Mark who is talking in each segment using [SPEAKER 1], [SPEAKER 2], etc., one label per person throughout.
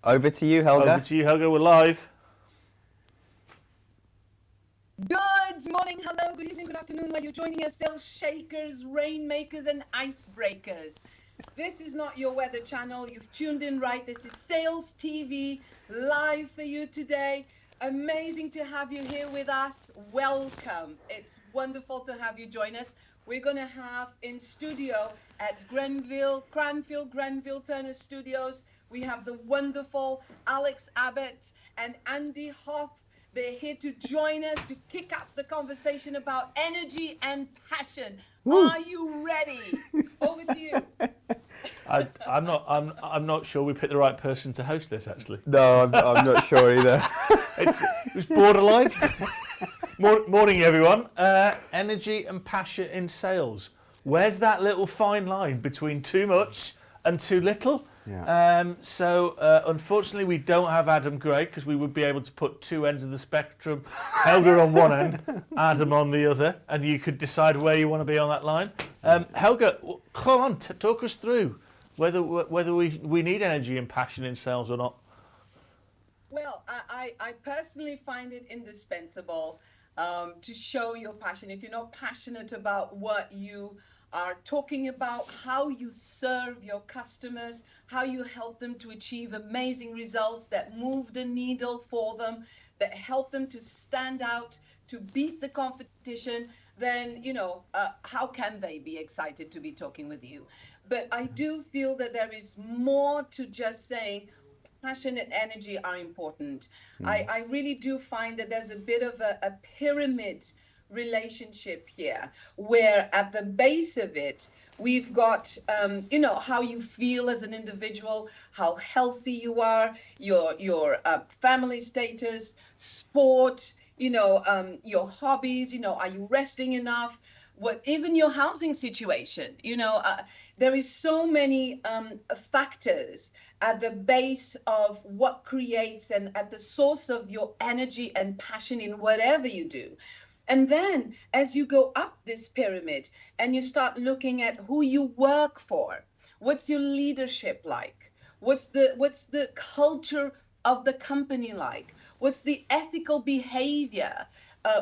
[SPEAKER 1] Over to you, Helga.
[SPEAKER 2] Over to you, Helga. We're live.
[SPEAKER 3] Good morning, hello, good evening, good afternoon. While you're joining us, sales shakers, rainmakers, and icebreakers. This is not your weather channel. You've tuned in right. This is Sales TV live for you today. Amazing to have you here with us. Welcome. It's wonderful to have you join us. We're going to have in studio at Cranfield Turner Studios. We have the wonderful Alex Abbott and Andy Hoff. They're here to join us to kick up the conversation about energy and passion. Woo. Are you ready? Over to you.
[SPEAKER 2] I'm not sure we picked the right person to host this, actually.
[SPEAKER 1] No, I'm not sure either.
[SPEAKER 2] It was borderline. Morning, everyone. Energy and passion in sales. Where's that little fine line between too much and too little?
[SPEAKER 1] Yeah.
[SPEAKER 2] Unfortunately, we don't have Adam Gray because we would be able to put two ends of the spectrum, Helga on one end, Adam on the other, and you could decide where you want to be on that line. Helga, come on, talk us through whether we need energy and passion in sales or not.
[SPEAKER 3] Well, I personally find it indispensable to show your passion. If you're not passionate about what you are talking about, how you serve your customers, how you help them to achieve amazing results that move the needle for them, that help them to stand out, to beat the competition, then, how can they be excited to be talking with you? But I do feel that there is more to just saying passion and energy are important. I really do find that there's a bit of a pyramid relationship here, where at the base of it we've got how you feel as an individual, how healthy you are, your family status, sport, your hobbies, are you resting enough, even your housing situation, there is so many factors at the base of what creates and at the source of your energy and passion in whatever you do. And then as you go up this pyramid and you start looking at who you work for, what's your leadership like? What's the culture of the company like? What's the ethical behavior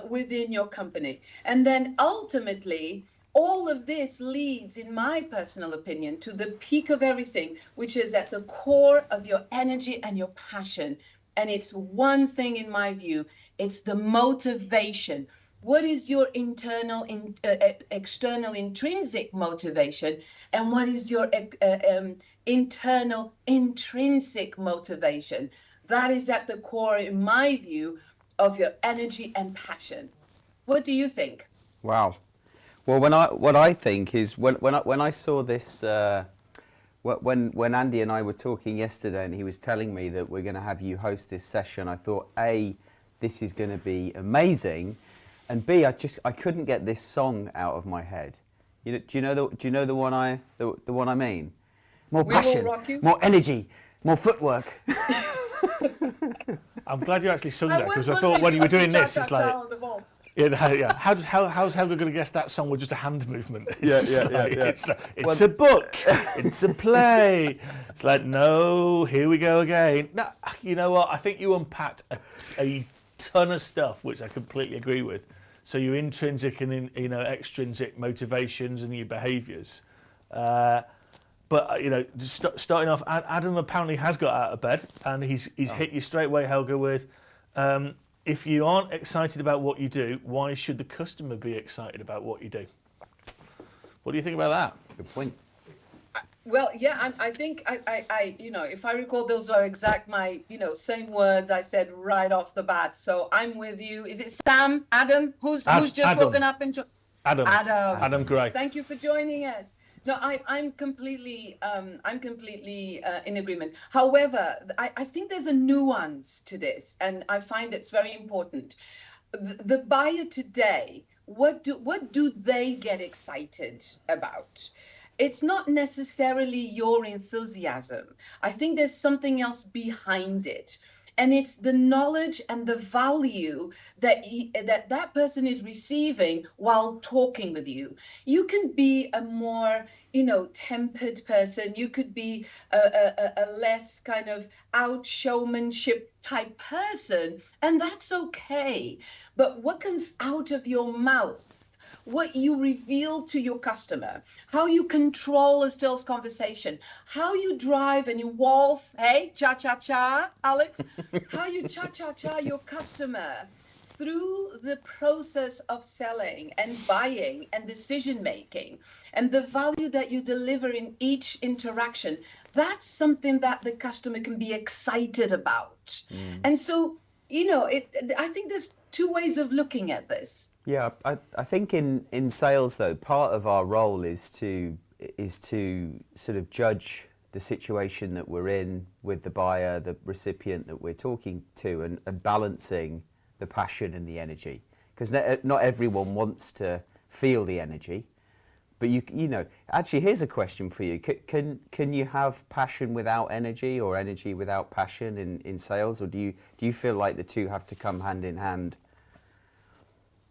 [SPEAKER 3] within your company? And then ultimately, all of this leads, in my personal opinion, to the peak of everything, which is at the core of your energy and your passion. And it's one thing, in my view, it's the motivation. What is your internal, external, intrinsic motivation? And what is your internal, intrinsic motivation? That is at the core, in my view, of your energy and passion. What do you think?
[SPEAKER 1] Wow. Well, what I think is when I saw this, when Andy and I were talking yesterday, and he was telling me that we're going to have you host this session, I thought, A, this is going to be amazing. And B, I couldn't get this song out of my head. Do you know the one I mean? More passion, more energy, more footwork.
[SPEAKER 2] I'm glad you actually sung that, because I thought when you were doing this, it's like, how's Helga going to guess that song with just a hand movement? It's a book, it's a play. It's like, no, here we go again. No, you know what? I think you unpacked a ton of stuff, which I completely agree with. So your intrinsic and extrinsic motivations and your behaviours. But just starting off, Adam apparently has got out of bed, and he's hit you straight away, Helga, with if you aren't excited about what you do, why should the customer be excited about what you do? What do you think about that?
[SPEAKER 1] Good point.
[SPEAKER 3] Well, yeah, I think I if I recall, those are exact my same words I said right off the bat. So I'm with you. Is it Sam? Adam? Who's just
[SPEAKER 2] Adam.
[SPEAKER 3] woken up and
[SPEAKER 2] Adam Gray.
[SPEAKER 3] Thank you for joining us. No, I'm completely in agreement. However, I think there's a nuance to this, and I find it's very important. The buyer today, what do they get excited about? It's not necessarily your enthusiasm. I think there's something else behind it. And it's the knowledge and the value that that person is receiving while talking with you. You can be a more, tempered person. You could be a less kind of out showmanship type person, and that's okay. But what comes out of your mouth, what you reveal to your customer, how you control a sales conversation, how you drive and you waltz, hey, cha-cha-cha, Alex, how you cha-cha-cha your customer through the process of selling and buying and decision making, and the value that you deliver in each interaction, that's something that the customer can be excited about. And so, I think there's two ways of looking at this.
[SPEAKER 1] Yeah, I think in sales though, part of our role is to sort of judge the situation that we're in with the buyer, the recipient that we're talking to, and balancing the passion and the energy, because not everyone wants to feel the energy. But actually, here's a question for you: can you have passion without energy, or energy without passion in sales, or do you feel like the two have to come hand in hand?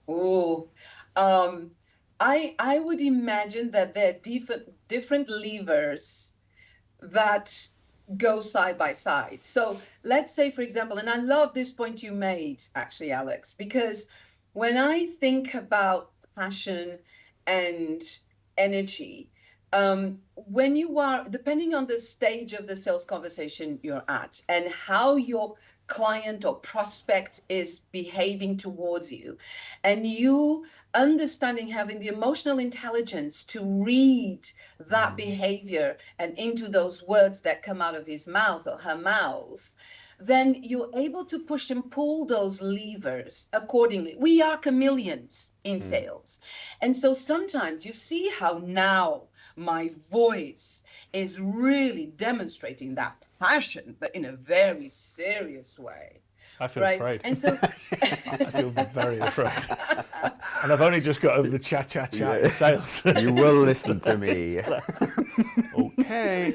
[SPEAKER 3] Oh, I would imagine that there are different levers that go side by side. So let's say, for example, and I love this point you made, actually, Alex, because when I think about passion and energy, when you are, depending on the stage of the sales conversation you're at and how your client or prospect is behaving towards you, and you understanding, having the emotional intelligence to read that behavior and into those words that come out of his mouth or her mouth, then you're able to push and pull those levers accordingly. We are chameleons in sales. And so sometimes you see how now my voice is really demonstrating that passion, but in a very serious way.
[SPEAKER 2] I feel afraid.
[SPEAKER 3] And so
[SPEAKER 2] I feel very afraid. And I've only just got over the cha-cha-cha in sales.
[SPEAKER 1] You will listen to me.
[SPEAKER 2] Okay.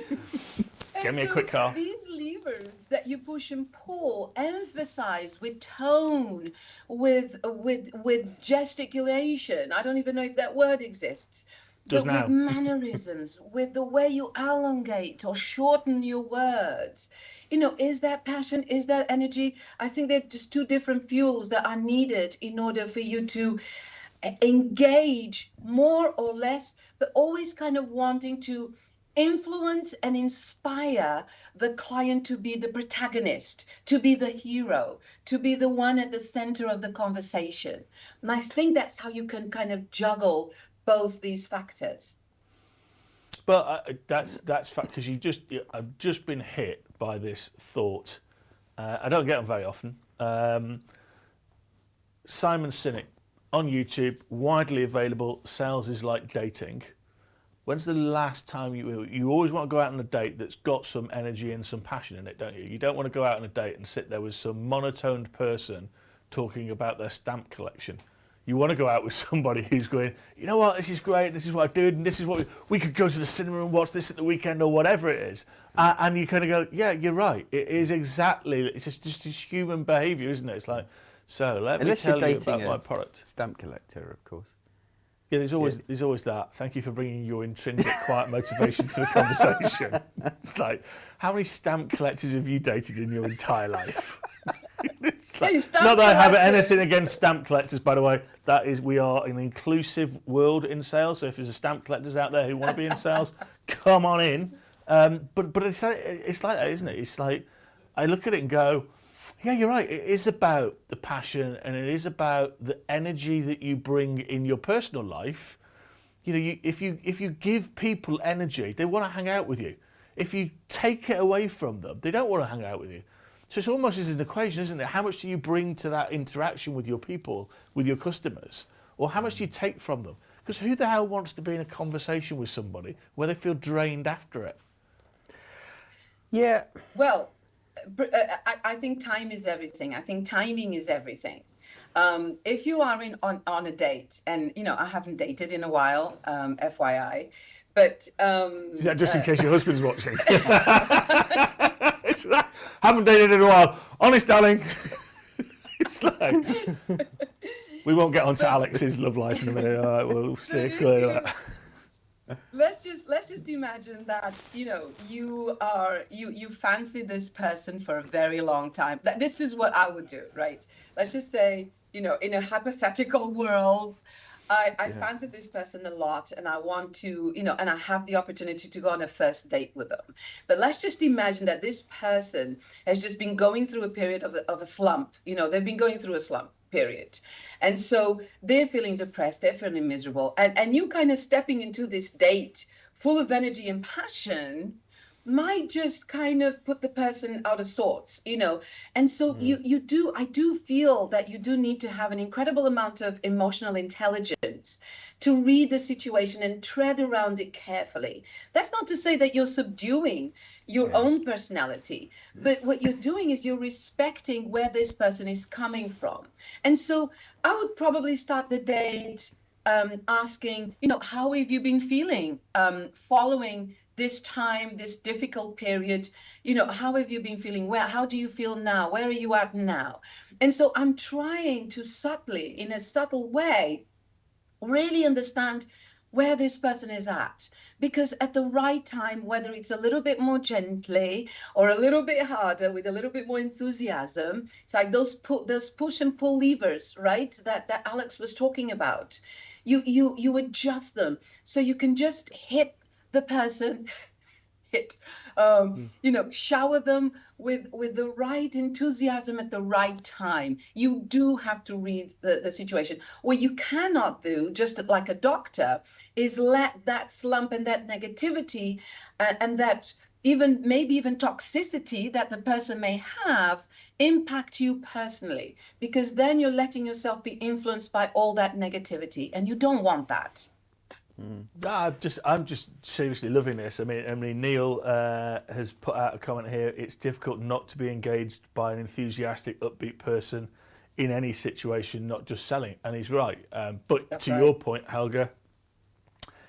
[SPEAKER 2] Give me a quick car.
[SPEAKER 3] These levers that you push and pull, emphasize with tone, with gesticulation. I don't even know if that word exists.
[SPEAKER 2] Does
[SPEAKER 3] but
[SPEAKER 2] now.
[SPEAKER 3] With mannerisms, with the way you elongate or shorten your words. Is that passion? Is that energy? I think they're just two different fuels that are needed in order for you to engage more or less, but always kind of wanting to influence and inspire the client to be the protagonist, to be the hero, to be the one at the center of the conversation. And I think that's how you can kind of juggle both these factors.
[SPEAKER 2] But that's fact, because I've just been hit by this thought. I don't get them very often. Simon Sinek on YouTube, widely available. Sales is like dating. When's the last time you always want to go out on a date that's got some energy and some passion in it, don't you? You don't want to go out on a date and sit there with some monotoned person talking about their stamp collection. You want to go out with somebody who's going, you know what, this is great, this is what I do, and this is what we could go to the cinema and watch this at the weekend or whatever it is. And you kind of go, yeah, you're right. It is exactly, it's just this human behaviour, isn't it? It's like, so let me tell you about my product.
[SPEAKER 1] Stamp collector, of course.
[SPEAKER 2] Yeah, there's always that. Thank you for bringing your intrinsic quiet motivation to the conversation. It's like, how many stamp collectors have you dated in your entire life? Like, not that I have anything against stamp collectors, by the way. That is, we are an inclusive world in sales. So if there's stamp collectors out there who want to be in sales, come on in. But it's like that, isn't it? It's like, I look at it and go, yeah, you're right. It is about the passion, and it is about the energy that you bring in your personal life. If you give people energy, they want to hang out with you. If you take it away from them, they don't want to hang out with you. So it's almost as an equation, isn't it? How much do you bring to that interaction with your people, with your customers, or how much do you take from them? Because who the hell wants to be in a conversation with somebody where they feel drained after it?
[SPEAKER 1] Yeah.
[SPEAKER 3] Well, I think time is everything. I think timing is everything. If you are on a date, and I haven't dated in a while, FYI, but
[SPEAKER 2] is that just in case your husband's watching? Haven't dated in a while. Honest, darling. It's like, we won't get onto Alex's love life in a minute. All right, we'll stay clear of that.
[SPEAKER 3] Let's just imagine that you fancy this person for a very long time. This is what I would do, right? Let's just say in a hypothetical world, I fancy this person a lot, and I want to and I have the opportunity to go on a first date with them. But let's just imagine that this person has just been going through a period of a slump. They've been going through a slump period. And so they're feeling depressed, they're feeling miserable. And you kind of stepping into this date full of energy and passion might just kind of put the person out of sorts, And so I do feel that you do need to have an incredible amount of emotional intelligence to read the situation and tread around it carefully. That's not to say that you're subduing your own personality, but what you're doing is you're respecting where this person is coming from. And so I would probably start the date asking, how have you been feeling following this time, this difficult period? How have you been feeling? How do you feel now? Where are you at now? And so I'm trying to subtly, in a subtle way, really understand where this person is at, because at the right time, whether it's a little bit more gently or a little bit harder with a little bit more enthusiasm, it's like those push and pull levers, right, that Alex was talking about. You adjust them so you can just hit the person, shower them with the right enthusiasm at the right time. You do have to read the situation. What you cannot do, just like a doctor, is let that slump and that negativity and that maybe even toxicity that the person may have impact you personally, because then you're letting yourself be influenced by all that negativity, and you don't want that.
[SPEAKER 2] I'm just seriously loving this. I mean, Neil has put out a comment here. It's difficult not to be engaged by an enthusiastic, upbeat person in any situation, not just selling. And he's right. But that's to your point, Helga,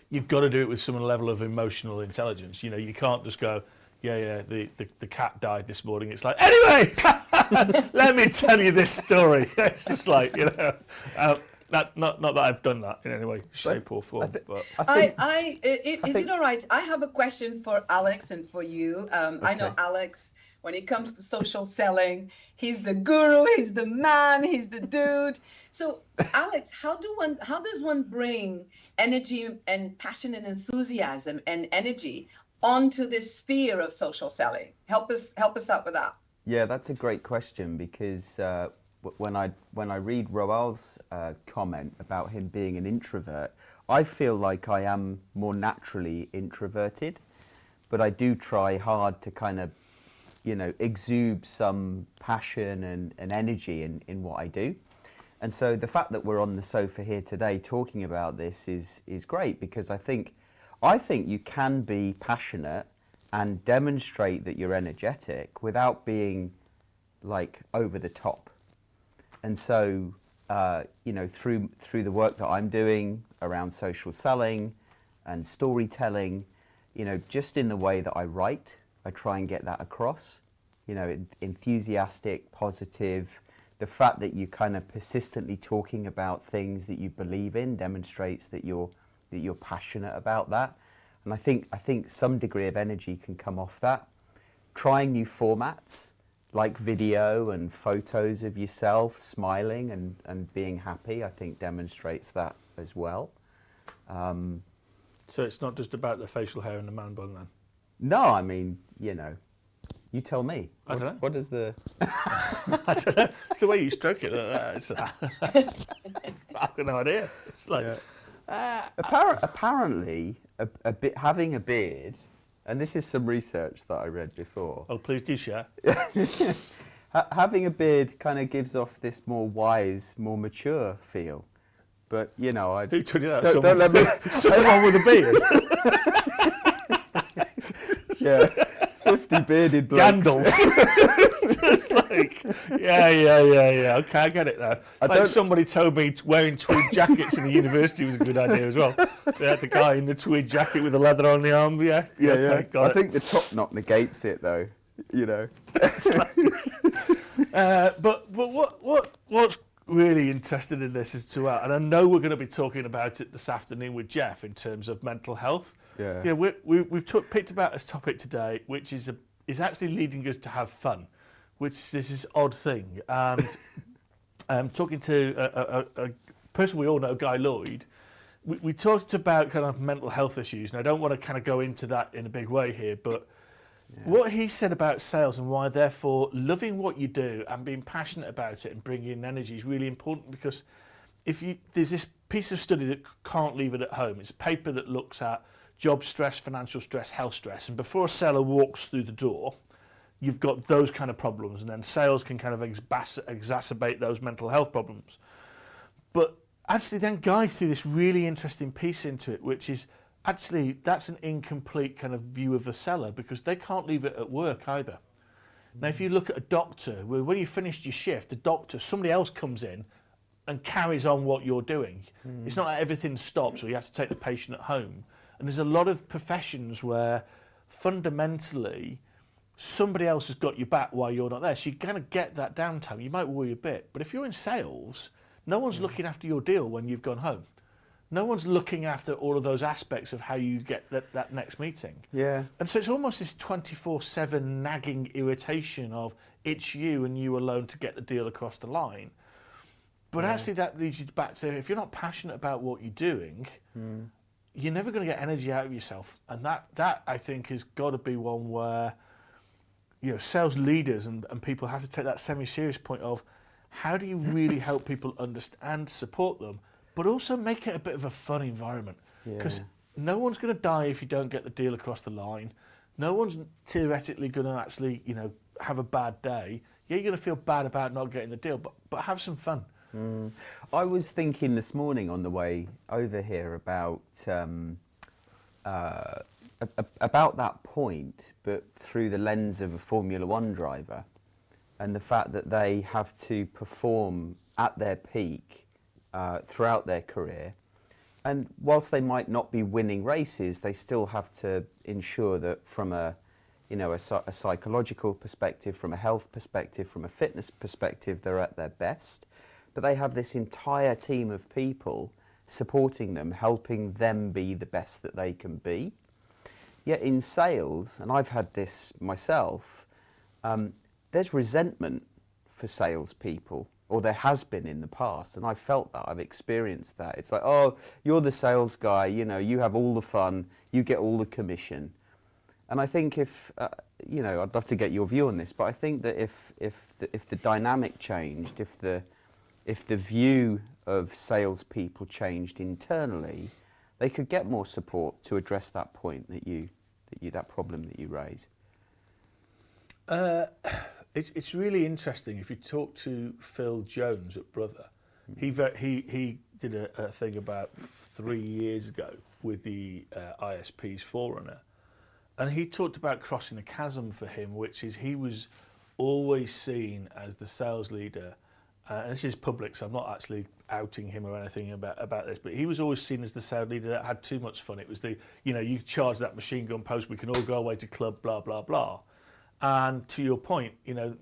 [SPEAKER 2] you've got to do it with some level of emotional intelligence. You can't just go, the cat died this morning. It's like, anyway, let me tell you this story. It's just like, not that I've done that in any way, shape or form. Is
[SPEAKER 3] it all right? I have a question for Alex and for you. Okay. I know Alex, when it comes to social selling, he's the guru, he's the man, he's the dude. So, Alex, how does one bring energy and passion and enthusiasm and energy onto this sphere of social selling? Help us out with that.
[SPEAKER 1] Yeah, that's a great question, because when I read Roal's comment about him being an introvert, I feel like I am more naturally introverted, but I do try hard to kind of, exude some passion and energy in what I do. And so the fact that we're on the sofa here today talking about this is great, because I think you can be passionate and demonstrate that you're energetic without being like over the top. And so, through the work that I'm doing around social selling and storytelling, just in the way that I write, I try and get that across, enthusiastic, positive. The fact that you kind of persistently talking about things that you believe in demonstrates that you're passionate about that. And I think some degree of energy can come off that. Trying new formats, like video and photos of yourself smiling and being happy, I think demonstrates that as well.
[SPEAKER 2] So it's not just about the facial hair and the man bun then?
[SPEAKER 1] No, I mean, you tell me.
[SPEAKER 2] I don't know.
[SPEAKER 1] What is the...
[SPEAKER 2] I don't know. It's the way you stroke it. I've got no idea. It's like...
[SPEAKER 1] Yeah. Apparently, having a beard, and this is some research that I read before.
[SPEAKER 2] Oh, please do share.
[SPEAKER 1] Having a beard kind of gives off this more wise, more mature feel. But, Who
[SPEAKER 2] told you that?
[SPEAKER 1] Don't let me...
[SPEAKER 2] Someone with a beard.
[SPEAKER 1] Yeah, 50 bearded blokes.
[SPEAKER 2] Gandalf. Just like, yeah. Okay, I get it now. It's like somebody told me wearing tweed jackets in the university was a good idea as well. They had the guy in the tweed jacket with the leather on the arm. Yeah.
[SPEAKER 1] I think the top knot negates it though. You know.
[SPEAKER 2] But what's really interesting in this is to, and I know we're going to be talking about it this afternoon with Jeff in terms of mental health.
[SPEAKER 1] Yeah.
[SPEAKER 2] You know, we've picked about this topic today, which is actually leading us to have fun, which is this odd thing. And talking to a person we all know, Guy Lloyd, we talked about kind of mental health issues, and I don't want to kind of go into that in a big way here, but what he said about sales and why, therefore, loving what you do and being passionate about it and bringing in energy is really important, because there's this piece of study that can't leave it at home. It's a paper that looks at job stress, financial stress, health stress, and before a seller walks through the door, you've got those kind of problems, and then sales can kind of exacerbate those mental health problems. But actually then Guy threw this really interesting piece into it, which is actually that's an incomplete kind of view of a seller, because they can't leave it at work either. Now, if you look at a doctor, when you finished your shift, the doctor, somebody else comes in and carries on what you're doing. It's not like everything stops or you have to take the patient at home. And there's a lot of professions where fundamentally somebody else has got your back while you're not there. So you kind of get that downtime. You might worry a bit. But if you're in sales, no one's looking after your deal when you've gone home. No one's looking after all of those aspects of how you get that next meeting.
[SPEAKER 1] Yeah.
[SPEAKER 2] And so it's almost this 24/7 nagging irritation of it's you and you alone to get the deal across the line. But actually that leads you back to, if you're not passionate about what you're doing, you're never going to get energy out of yourself. And that I think has got to be one where, you know, sales leaders and people have to take that semi-serious point of how do you really help people understand, support them, but also make it a bit of a fun environment. Because no one's going to die if you don't get the deal across the line. No one's theoretically going to actually, you know, have a bad day. Yeah, you're going to feel bad about not getting the deal, but have some fun.
[SPEAKER 1] I was thinking this morning on the way over here about that point, but through the lens of a Formula One driver, and the fact that they have to perform at their peak throughout their career. And whilst they might not be winning races, they still have to ensure that from a psychological perspective, from a health perspective, from a fitness perspective, they're at their best. But they have this entire team of people supporting them, helping them be the best that they can be. Yet in sales, and I've had this myself, there's resentment for salespeople, or there has been in the past, and I've felt that, I've experienced that. It's like, oh, you're the sales guy, you know, you have all the fun, you get all the commission. And I think if, I'd love to get your view on this, but I think that if the dynamic changed, if the view of salespeople changed internally, they could get more support to address that point that problem that you raise.
[SPEAKER 2] It's really interesting. If you talk to Phil Jones at Brother, he did a thing about 3 years ago with the ISP's Forerunner, and he talked about crossing a chasm for him, which is he was always seen as the sales leader. And this is public, so I'm not actually outing him or anything about this, but he was always seen as the sales leader that had too much fun. It was you charge that machine gun post, we can all go away to club, blah, blah, blah. And to your point,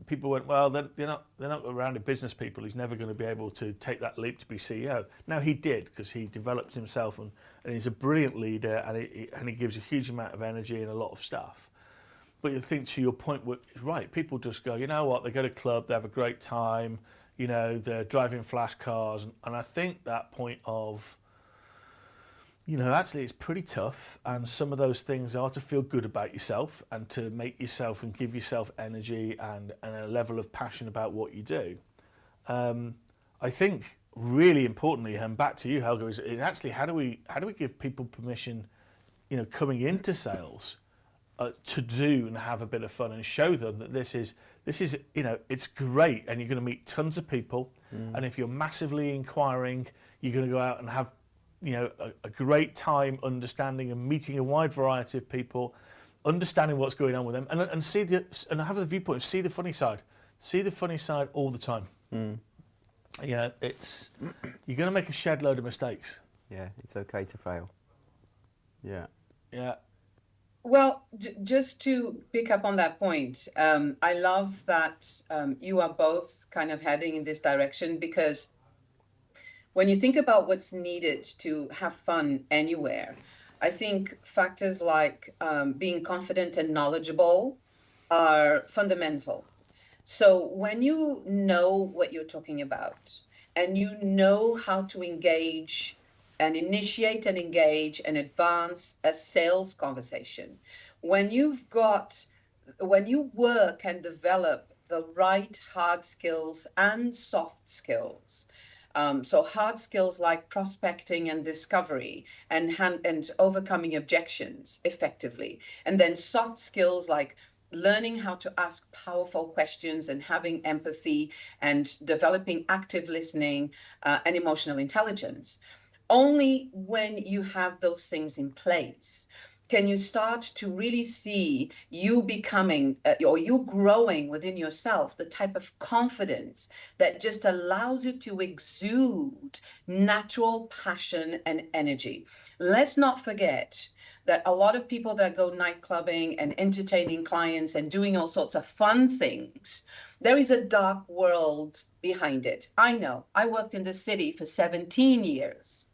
[SPEAKER 2] people went, well, they're not around business people. He's never going to be able to take that leap to be CEO. Now he did, because he developed himself and he's a brilliant leader, and he gives a huge amount of energy and a lot of stuff. But you think, to your point, right, people just go, you know what, they go to club, they have a great time, they're driving flash cars. And I think that point of, actually it's pretty tough, and some of those things are to feel good about yourself and to make yourself and give yourself energy and a level of passion about what you do. I think really importantly, and back to you, Helga, is actually how do we give people permission, coming into sales, to do and have a bit of fun and show them that this is it's great, and you're going to meet tons of people, and if you're massively inquiring, you're going to go out and have a great time understanding and meeting a wide variety of people, understanding what's going on with them, and have the viewpoint of see the funny side all the time. You're going to make a shed load of mistakes.
[SPEAKER 1] Yeah, it's okay to fail. Yeah.
[SPEAKER 3] Well, just to pick up on that point, I love that you are both kind of heading in this direction, because when you think about what's needed to have fun anywhere, I think factors like being confident and knowledgeable are fundamental. So when you know what you're talking about and you know how to engage and initiate and engage and advance a sales conversation, when you work and develop the right hard skills and soft skills, so hard skills like prospecting and discovery and overcoming objections effectively, and then soft skills like learning how to ask powerful questions and having empathy and developing active listening and emotional intelligence. Only when you have those things in place can you start to really see you becoming or you growing within yourself the type of confidence that just allows you to exude natural passion and energy. Let's not forget that a lot of people that go nightclubbing and entertaining clients and doing all sorts of fun things, there is a dark world behind it. I know. I worked in the city for 17 years.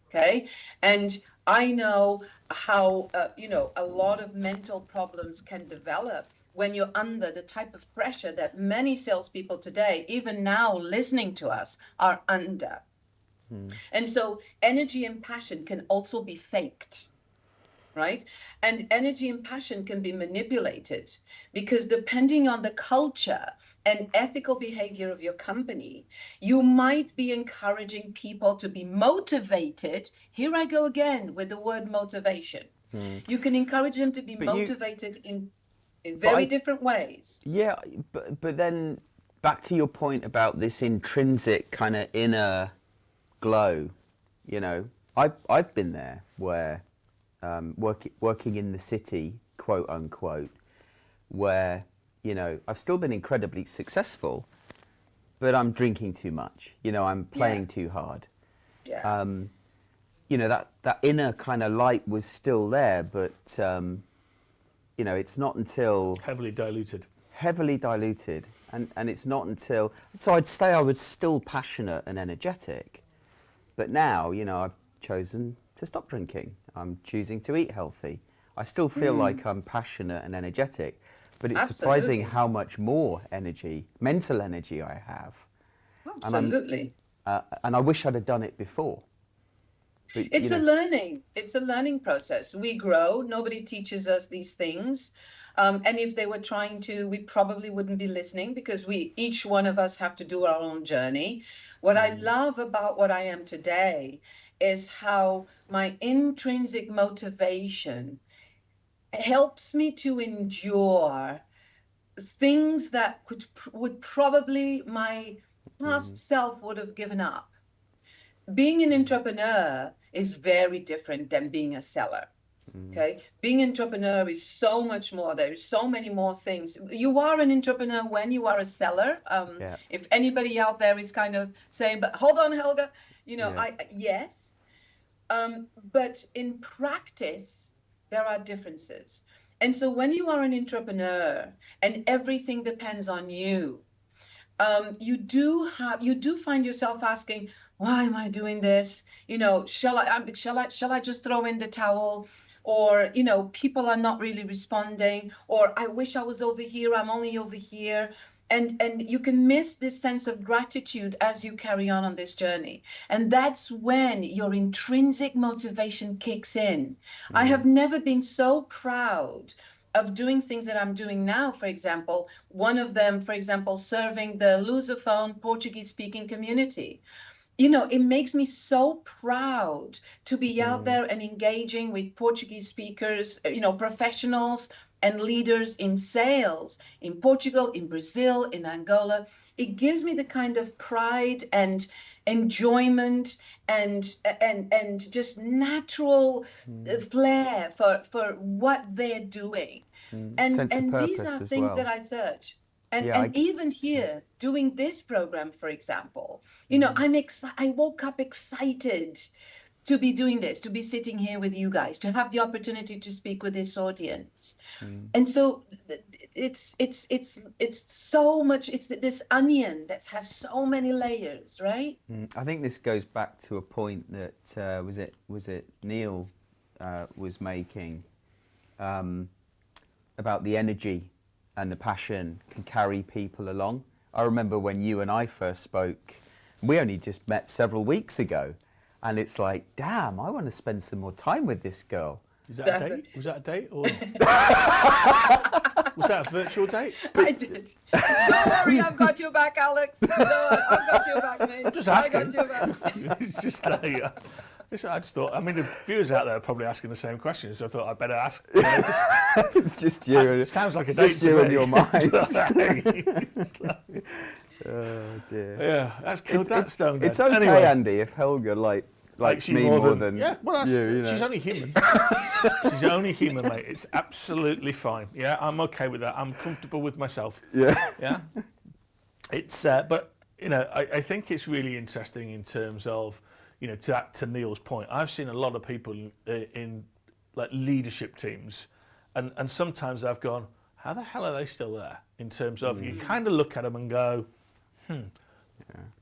[SPEAKER 3] Okay. And I know how, a lot of mental problems can develop when you're under the type of pressure that many salespeople today, even now listening to us, are under. And so energy and passion can also be faked. Right? And energy and passion can be manipulated, because depending on the culture and ethical behavior of your company, you might be encouraging people to be motivated. Here I go again with the word motivation. You can encourage them to be motivated in very different ways.
[SPEAKER 1] Yeah, but then back to your point about this intrinsic kind of inner glow, I've been there where working in the city, quote unquote, where, I've still been incredibly successful, but I'm drinking too much, I'm playing too hard.
[SPEAKER 3] Yeah.
[SPEAKER 1] That inner kind of light was still there, but, it's not until...
[SPEAKER 2] Heavily diluted.
[SPEAKER 1] And it's not until... So I'd say I was still passionate and energetic, but now, I've chosen to stop drinking. I'm choosing to eat healthy. I still feel like I'm passionate and energetic, but it's surprising how much more energy, mental energy I have.
[SPEAKER 3] Absolutely.
[SPEAKER 1] And I wish I'd have done it before. But,
[SPEAKER 3] it's a learning process. We grow. Nobody teaches us these things. And if they were trying to, we probably wouldn't be listening, because each one of us have to do our own journey. What I love about what I am today is how my intrinsic motivation helps me to endure things that would probably my past self would have given up. Being an entrepreneur is very different than being a seller. Okay, being an entrepreneur is so much more. There's so many more things. You are an entrepreneur when you are a seller. If anybody out there is kind of saying, "But hold on, Helga," yes. But in practice, there are differences. And so when you are an entrepreneur and everything depends on you, you do find yourself asking, "Why am I doing this? Shall I just throw in the towel?" Or, people are not really responding, or I wish I was over here, I'm only over here. And you can miss this sense of gratitude as you carry on this journey. And that's when your intrinsic motivation kicks in. I have never been so proud of doing things that I'm doing now. For example, one of them, serving the Lusophone Portuguese-speaking community. It makes me so proud to be out there and engaging with Portuguese speakers, professionals and leaders in sales in Portugal, in Brazil, in Angola. It gives me the kind of pride and enjoyment and just natural flair for what they're doing. And these are things that I search. And even here, doing this program, for example, I woke up excited to be doing this, to be sitting here with you guys, to have the opportunity to speak with this audience. And so it's so much, it's this onion that has so many layers, right?
[SPEAKER 1] I think this goes back to a point that was it Neil was making about the energy and the passion can carry people along. I remember when you and I first spoke, we only just met several weeks ago, and it's like, damn, I want to spend some more time with this girl.
[SPEAKER 2] Is that a date? Was that a date? Or was that a virtual date?
[SPEAKER 3] I did. Don't worry, I've got your back, Alex. No, I've got your back, mate.
[SPEAKER 2] I'm just asking.
[SPEAKER 3] I got your back.
[SPEAKER 2] It's just like, I just thought, I mean, the viewers out there are probably asking the same questions, so I thought I'd better ask.
[SPEAKER 1] It's just you.
[SPEAKER 2] It sounds like a date
[SPEAKER 1] just you in your mind.
[SPEAKER 2] Oh dear. Yeah, that's killed that stone.
[SPEAKER 1] It's okay, anyway. Andy, if Helga likes me more than
[SPEAKER 2] yeah. Well,
[SPEAKER 1] you, you know.
[SPEAKER 2] She's only human. She's only human, mate. It's absolutely fine. Yeah, I'm okay with that. I'm comfortable with myself.
[SPEAKER 1] Yeah.
[SPEAKER 2] Yeah. It's but you know, I think it's really interesting in terms of, you know, to Neil's point. I've seen a lot of people in like leadership teams, and sometimes I've gone, how the hell are they still there? In terms of you kind of look at them and go,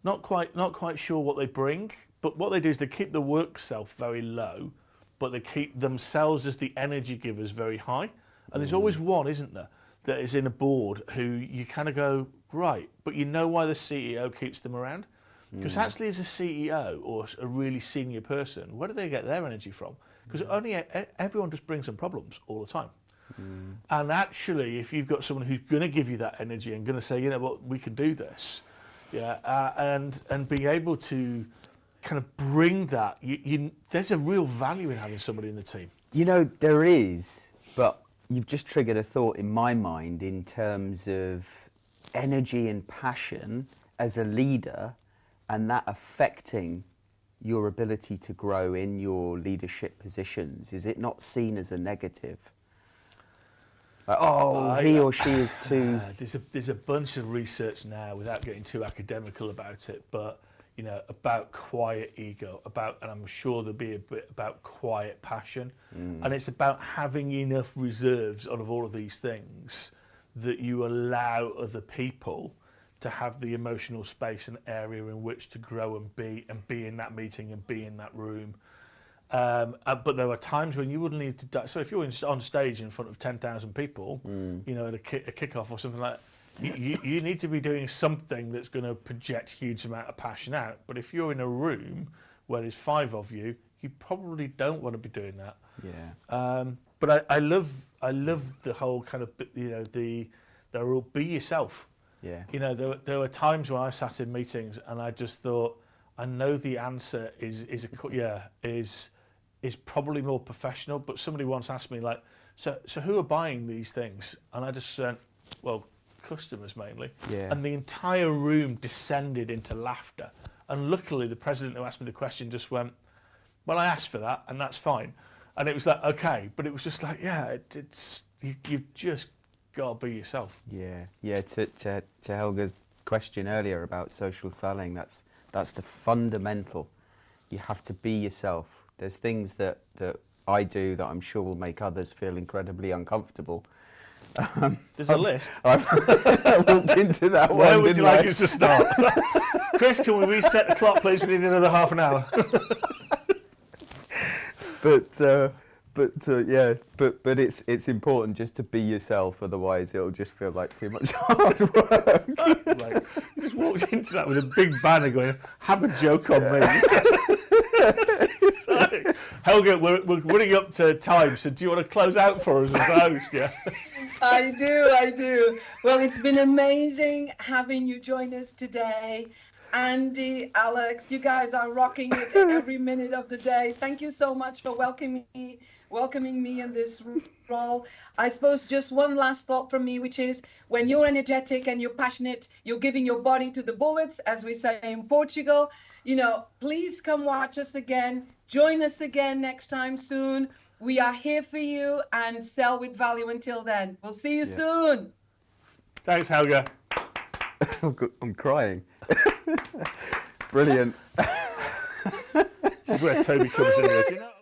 [SPEAKER 2] not quite sure what they bring, but what they do is they keep the work self very low, but they keep themselves as the energy givers very high. And there's always one, isn't there, that is in a board who you kind of go, right, but you know why the CEO keeps them around? Because actually as a CEO or a really senior person, where do they get their energy from? Because everyone just brings them problems all the time. And actually, if you've got someone who's going to give you that energy and going to say, you know what, we can do this, and being able to kind of bring that, there's a real value in having somebody in the team.
[SPEAKER 1] You know, there is, but you've just triggered a thought in my mind in terms of energy and passion as a leader, and that affecting your ability to grow in your leadership positions. Is it not seen as a negative? Like, he or she is too...
[SPEAKER 2] There's a bunch of research now, without getting too academical about it, but you know, about quiet ego, and I'm sure there'll be a bit about quiet passion, and it's about having enough reserves out of all of these things that you allow other people to have the emotional space and area in which to grow and be in that meeting and be in that room. But there are times when you wouldn't need to. So if you're on stage in front of 10,000 people, you know, at a kickoff or something like that, you need to be doing something that's going to project huge amount of passion out. But if you're in a room where there's 5 of you, you probably don't want to be doing that.
[SPEAKER 1] Yeah.
[SPEAKER 2] But I love the whole kind of, you know, the rule, be yourself.
[SPEAKER 1] Yeah.
[SPEAKER 2] You know, there were times when I sat in meetings and I just thought, I know the answer is probably more professional, but somebody once asked me, like, so who are buying these things? And I just said, well, customers mainly.
[SPEAKER 1] Yeah.
[SPEAKER 2] And the entire room descended into laughter. And luckily the president who asked me the question just went, well, I asked for that and that's fine. And it was like, okay, but it was just like, yeah, you've just got to be yourself.
[SPEAKER 1] Yeah. To Helga's question earlier about social selling, that's the fundamental. You have to be yourself. There's things that I do that I'm sure will make others feel incredibly uncomfortable.
[SPEAKER 2] There's a list.
[SPEAKER 1] I've walked into that one.
[SPEAKER 2] Where would you like us to start? Chris, can we reset the clock, please? We need another half an hour.
[SPEAKER 1] But it's important just to be yourself. Otherwise, it'll just feel like too much hard work.
[SPEAKER 2] Like, you just walked into that with a big banner going, "Have a joke on me." So, Helga, we're running up to time. So, do you want to close out for us as host? Yeah.
[SPEAKER 3] I do. Well, it's been amazing having you join us today. Andy, Alex, you guys are rocking it every minute of the day. Thank you so much for welcoming me in this role. I suppose just one last thought from me, which is when you're energetic and you're passionate, you're giving your body to the bullets, as we say in Portugal. You know, please come watch us again. Join us again next time soon. We are here for you, and sell with value until then. We'll see you soon.
[SPEAKER 2] Thanks, Helga.
[SPEAKER 1] I'm crying. Brilliant.
[SPEAKER 2] is where Toby comes in and goes,